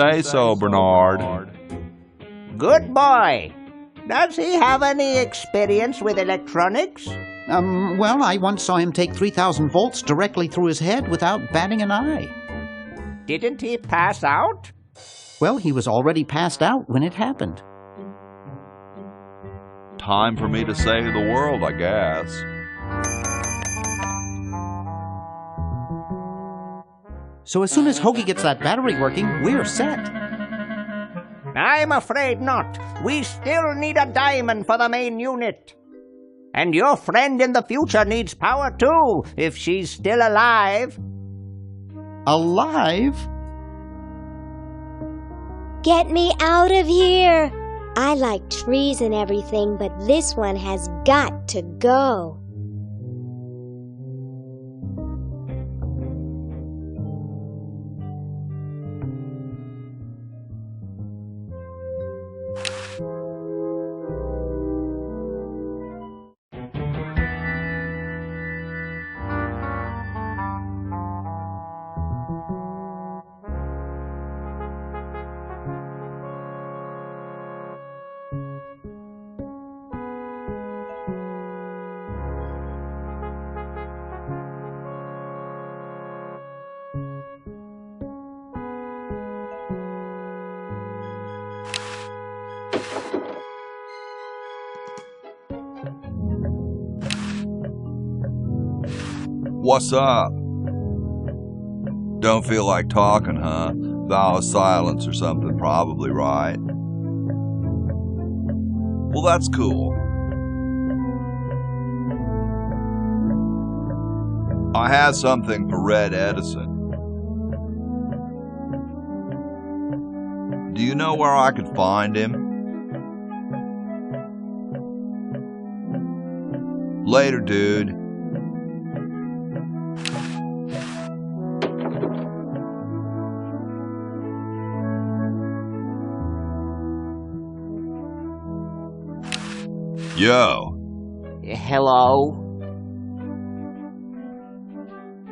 Say so, Bernard. Good boy. Does he have any experience with electronics? Well, I once saw him take 3,000 volts directly through his head without batting an eye. Didn't he pass out? Well, he was already passed out when it happened. Time for me to save the world, I guess. So as soon as Hoagie gets that battery working, we're set. I'm afraid not. We still need a diamond for the main unit. And your friend in the future needs power too, if she's still alive. Alive? Get me out of here! I like trees and everything, but this one has got to go. What's up? Don't feel like talking, huh? Vow of silence or something, probably, right? Well, that's cool. I had something for Red Edison. Do you know where I could find him? Later, dude. Yo. Hello?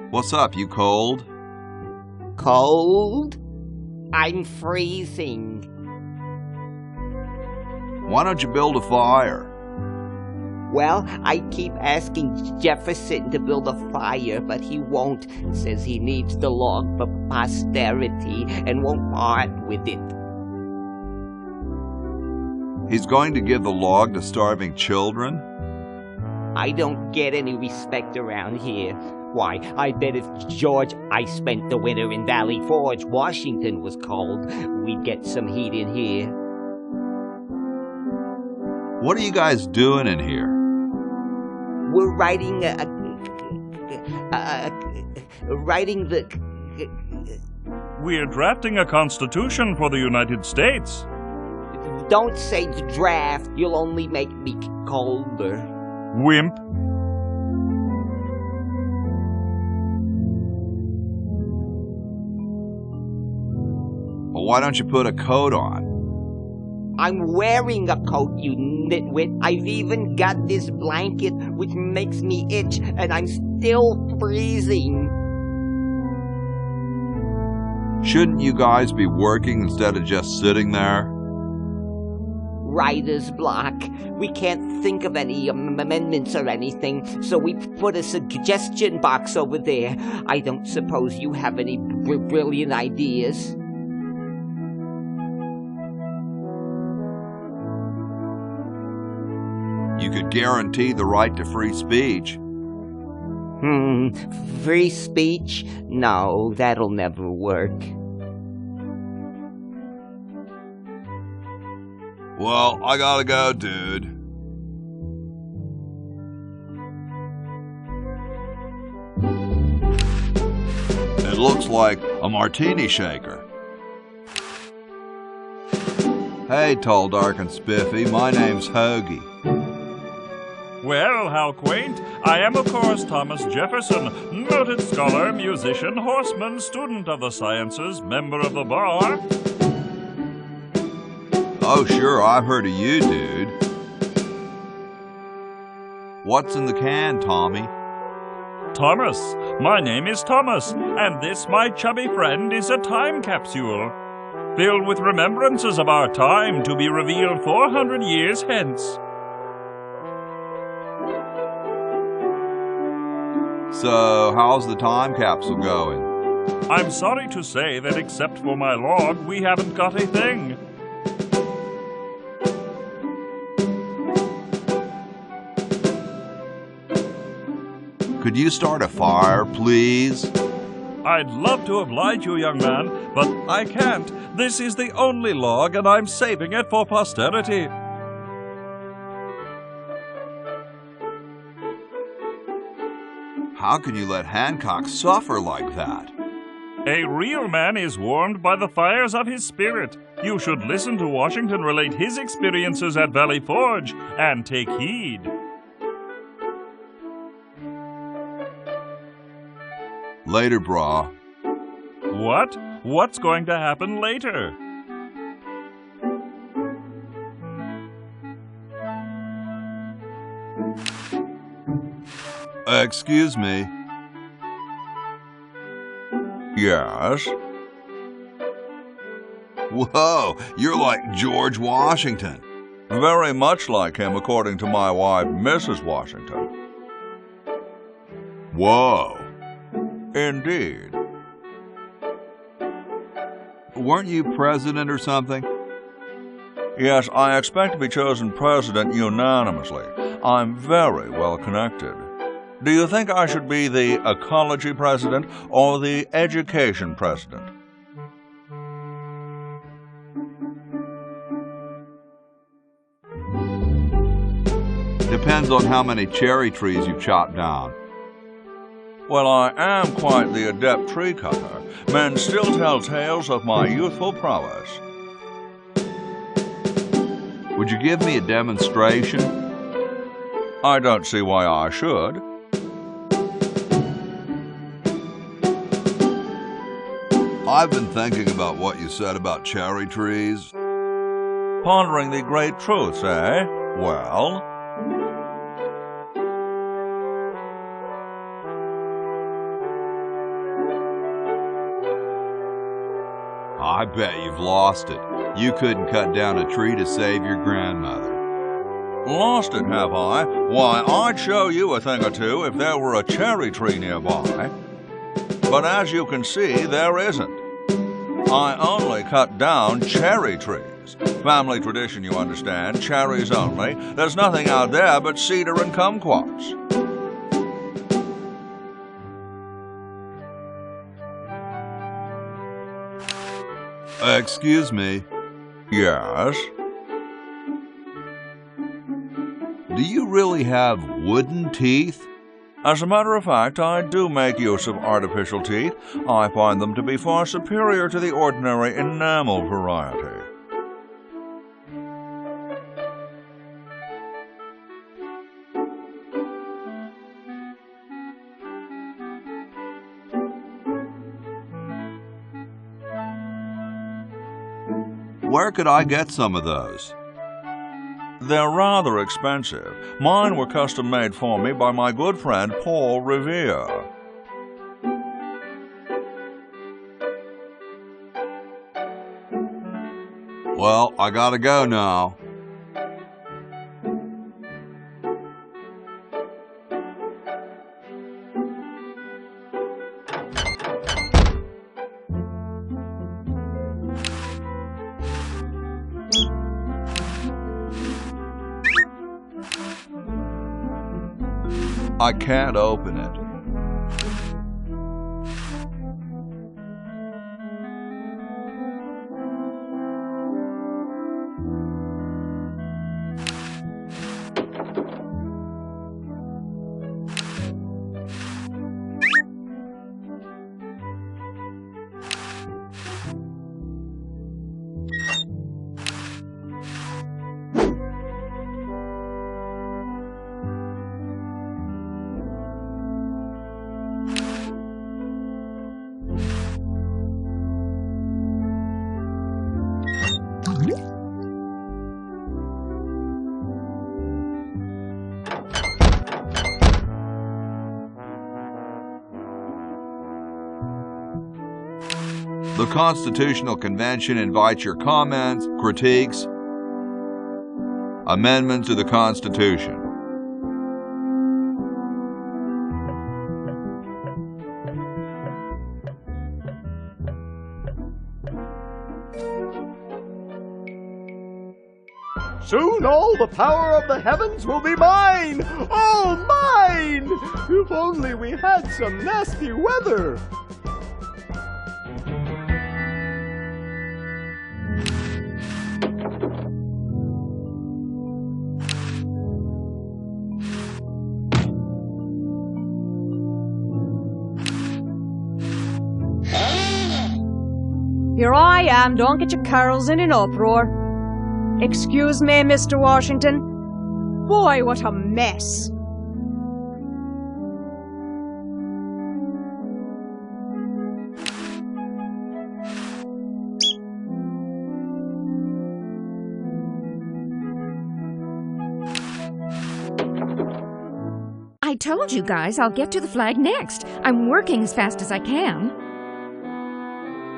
What's up, you cold? Cold? I'm freezing. Why don't you build a fire? Well, I keep asking Jefferson to build a fire, but he won't. Says he needs the log for posterity and won't part with it. He's going to give the log to starving children? I don't get any respect around here. Why, I bet if George I spent the winter in Valley Forge, Washington was cold, we'd get some heat in here. What are you guys doing in here? We're writing We're drafting a constitution for the United States. Don't say draft, you'll only make me colder. Wimp. Well, why don't you put a coat on? I'm wearing a coat, you nitwit. I've even got this blanket which makes me itch, and I'm still freezing. Shouldn't you guys be working instead of just sitting there? Writer's block. We can't think of any amendments or anything, so we put a suggestion box over there. I don't suppose you have any brilliant ideas? You could guarantee the right to free speech. Free speech? No, that'll never work. Well, I gotta go, dude. It looks like a martini shaker. Hey, tall, dark, and spiffy, my name's Hoagie. Well, how quaint. I am, of course, Thomas Jefferson, noted scholar, musician, horseman, student of the sciences, member of the bar. Oh, sure, I've heard of you, dude. What's in the can, Tommy? Thomas. My name is Thomas, and this, my chubby friend, is a time capsule. filled with remembrances of our time to be revealed 400 years hence. So, how's the time capsule going? I'm sorry to say that except for my log, we haven't got a thing. Could you start a fire, please? I'd love to oblige you, young man, but I can't. This is the only log, and I'm saving it for posterity. How can you let Hancock suffer like that? A real man is warmed by the fires of his spirit. You should listen to Washington relate his experiences at Valley Forge and take heed. Later, brah. What? What's going to happen later? Excuse me. Yes? Whoa, you're like George Washington. Very much like him, according to my wife, Mrs. Washington. Whoa. Indeed. Weren't you president or something? Yes, I expect to be chosen president unanimously. I'm very well connected. Do you think I should be the ecology president or the education president? Depends on how many cherry trees you've chopped down. Well, I am quite the adept tree cutter. Men still tell tales of my youthful prowess. Would you give me a demonstration? I don't see why I should. I've been thinking about what you said about cherry trees. Pondering the great truths, eh? Well... I bet you've lost it. You couldn't cut down a tree to save your grandmother. Lost it, have I? Why, I'd show you a thing or two if there were a cherry tree nearby. But as you can see, there isn't. I only cut down cherry trees. Family tradition, you understand. Cherries only. There's nothing out there but cedar and kumquats. Excuse me. Yes? Do you really have wooden teeth? As a matter of fact, I do make use of artificial teeth. I find them to be far superior to the ordinary enamel variety. Where could I get some of those? They're rather expensive. Mine were custom made for me by my good friend Paul Revere. Well, I gotta go now. I can't open it. The Constitutional Convention invites your comments, critiques, amendments to the Constitution. Soon all the power of the heavens will be mine! All mine! If only we had some nasty weather! Here I am, don't get your carols in an uproar. Excuse me, Mr. Washington. Boy, what a mess. I told you guys I'll get to the flag next. I'm working as fast as I can.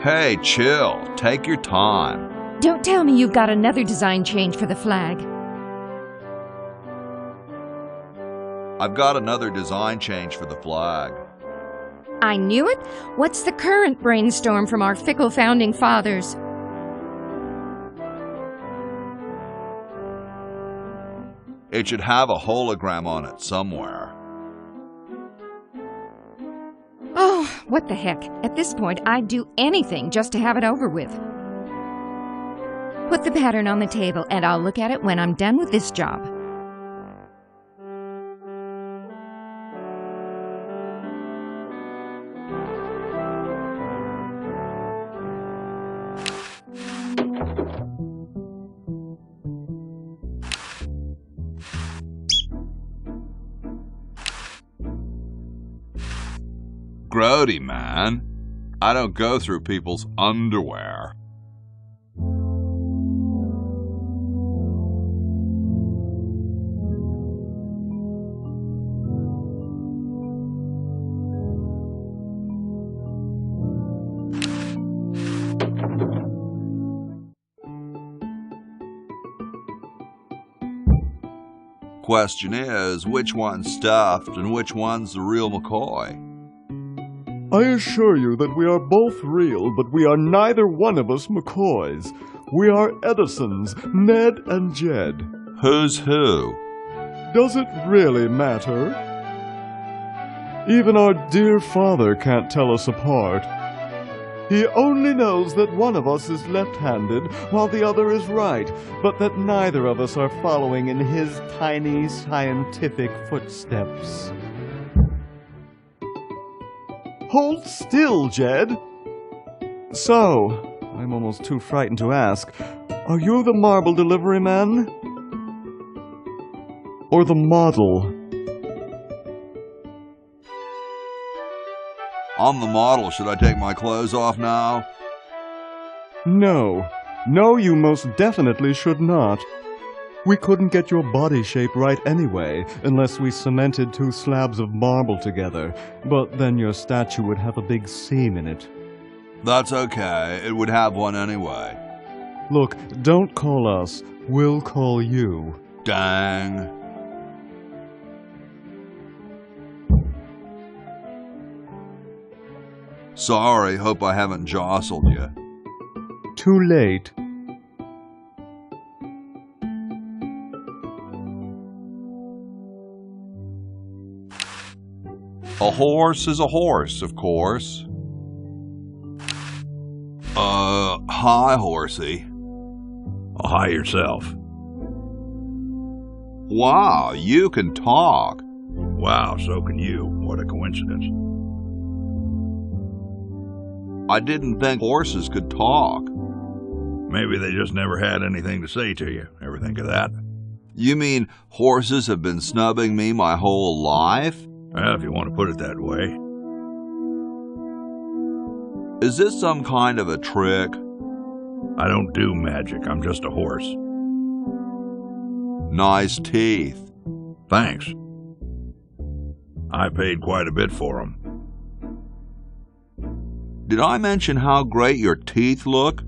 Hey, chill. Take your time. Don't tell me you've got another design change for the flag. I've got another design change for the flag. I knew it. What's the current brainstorm from our fickle founding fathers? It should have a hologram on it somewhere. Oh, what the heck. At this point, I'd do anything just to have it over with. Put the pattern on the table, and I'll look at it when I'm done with this job. Grody, man. I don't go through people's underwear. Question is, which one's stuffed and which one's the real McCoy? I assure you that we are both real, but we are neither one of us McCoys. We are Edisons, Ned and Jed. Who's who? Does it really matter? Even our dear father can't tell us apart. He only knows that one of us is left-handed while the other is right, but that neither of us are following in his tiny scientific footsteps. Hold still, Jed. So, I'm almost too frightened to ask, are you the marble delivery man? Or the model? I'm the model. Should I take my clothes off now? No. No, you most definitely should not. We couldn't get your body shape right anyway, unless we cemented 2 slabs of marble together. But then your statue would have a big seam in it. That's okay. It would have one anyway. Look, don't call us. We'll call you. Dang. Sorry, hope I haven't jostled you. Too late. A horse is a horse, of course. Hi, horsey. Hi yourself. Wow, you can talk. Wow, so can you. What a coincidence. I didn't think horses could talk. Maybe they just never had anything to say to you. Ever think of that? You mean horses have been snubbing me my whole life? Well, if you want to put it that way. Is this some kind of a trick? I don't do magic. I'm just a horse. Nice teeth. Thanks. I paid quite a bit for them. Did I mention how great your teeth look?